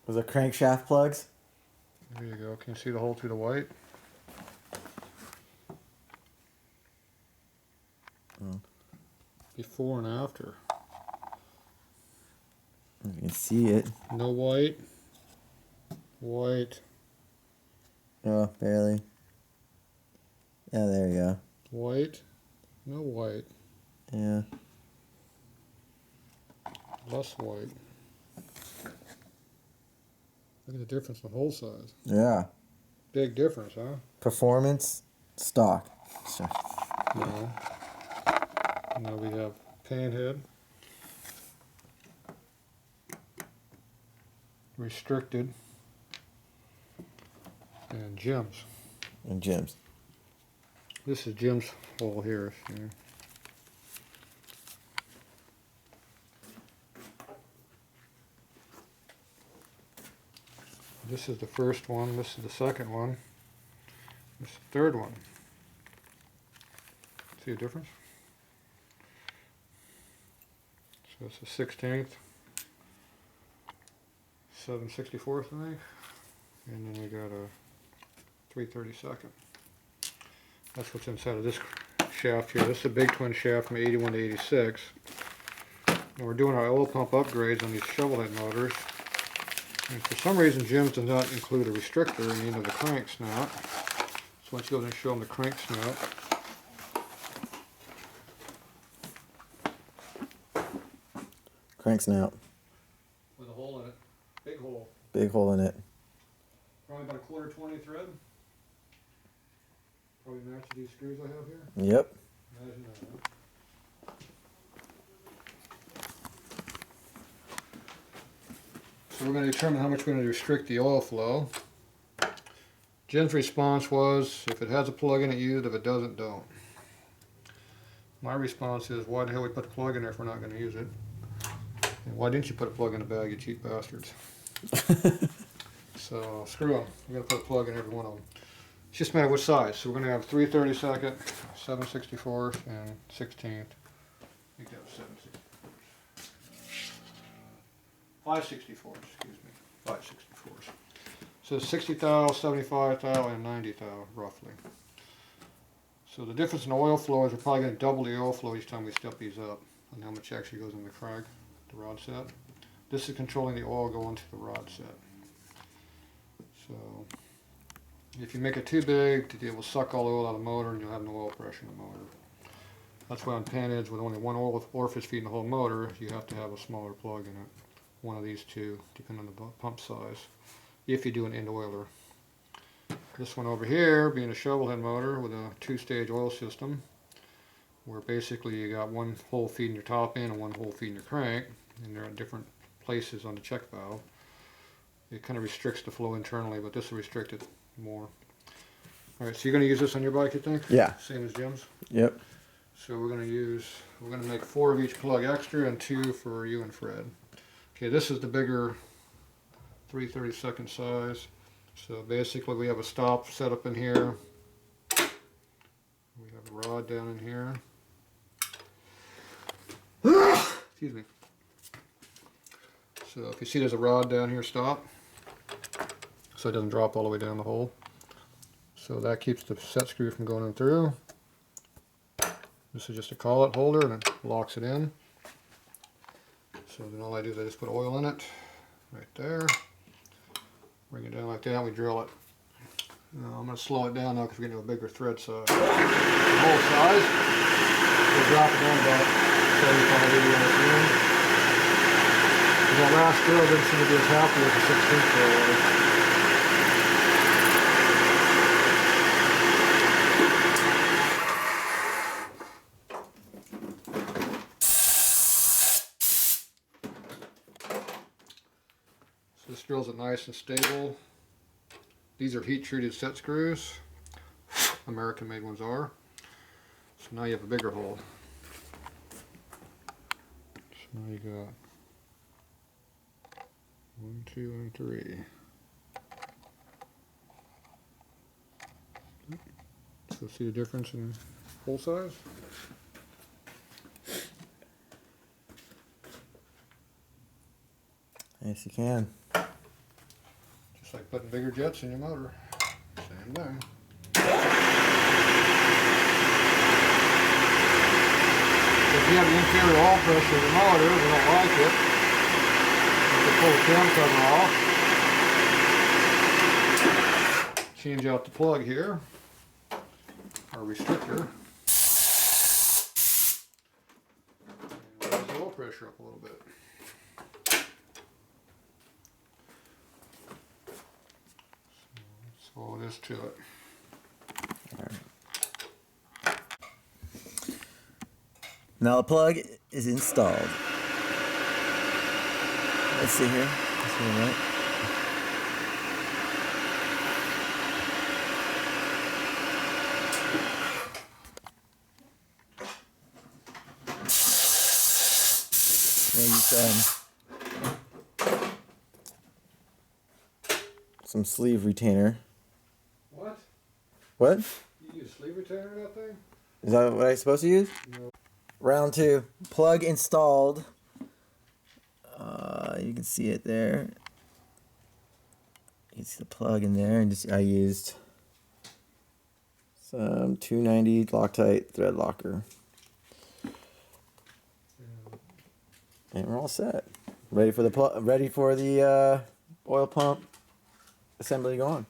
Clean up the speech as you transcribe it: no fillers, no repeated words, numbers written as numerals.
Those are crankshaft plugs. There you go. Can you see the hole through the white? Oh. Before and after. You can see it. No white. White. Oh, barely. Yeah, there you go. White. No white. Yeah. Less white. Look at the difference in hole size. Yeah. Big difference, huh? Performance, stock. So, No. Now we have panhead. Restricted. And Jim's. and Jim's. This is Jim's hole here. See? This is the first one, this is the second one, this is the third one. See a difference? So it's the 16th, 7/64th, I think, and then we got a 3/32. That's what's inside of this shaft here. This is a big twin shaft from 81 to 86. And we're doing our oil pump upgrades on these shovelhead motors. And for some reason, Jim's does not include a restrictor in the end of the crank snout. So let's go ahead and show them the crank snout. Crank snout. With a hole in it. Big hole. Big hole in it. Probably about a 1/4 thread. Probably matches these screws I have here. Yep. Imagine that, huh? So we're going to determine how much we're going to restrict the oil flow. Jim's response was, if it has a plug in it, use it. If it doesn't, don't. My response is, why the hell we put the plug in there if we're not going to use it? And why didn't you put a plug in the bag, you cheap bastards? So screw them. We're going to put a plug in every one of them. It's just a matter of which size. So we're going to have 3/32, 7/64, and 16th. I think that was 7/64. 5/64, excuse me. 5/64. So 60 thou, 75 thou, and 90 thou, roughly. So the difference in oil flow is we're probably going to double the oil flow each time we step these up, and how much actually goes in the crank, the rod set. This is controlling the oil going to the rod set. So if you make it too big, it will suck all the oil out of the motor, and you'll have no oil pressure in the motor. That's why on panheads with only one oil orifice feeding the whole motor, you have to have a smaller plug in it. One of these two, depending on the pump size, if you do an end oiler. This one over here being a shovelhead motor with a 2-stage oil system, where basically you got one hole feeding your top end and one hole feeding your crank, and they're at different places on the check valve. It kind of restricts the flow internally, but this will restrict it more. Alright, so you're going to use this on your bike, you think? Yeah. Same as Jim's? Yep. So we're going to make 4 of each plug extra and 2 for you and Fred. Okay, this is the bigger 3/32 size. So basically we have a stop set up in here. We have a rod down in here. Excuse me. So if you see there's a rod down here, stop. So it doesn't drop all the way down the hole. So that keeps the set screw from going in through. This is just a collet holder and it locks it in. So then all I do is I just put oil in it, right there. Bring it down like that, we drill it. Now I'm going to slow it down now because we're getting to a bigger thread size. The hole size, we'll drop it down about 75 minutes. And that last drill didn't seem to be as happy with the 16th drill was. This drills it nice and stable. These are heat treated set screws. American made ones are. So now you have a bigger hole. So now you got 1, 2, and 3. So see the difference in hole size? Yes, you can. Just like putting bigger jets in your motor. Same thing. If you have the interior oil pressure of the motor, we don't like it. You can pull the cam cover off. Change out the plug here, our restrictor. And raise the oil pressure up a little bit. So let's this to it. Now the plug is installed. Let's see here. Let's see, right? Maybe some sleeve retainer. What? What? You use sleeve retainer in that thing? Is that what I'm supposed to use? No. Round 2. Plug installed. You can see it there. You can see the plug in there, and just I used some 290 Loctite thread locker, and we're all set. Ready for the oil pump assembly going.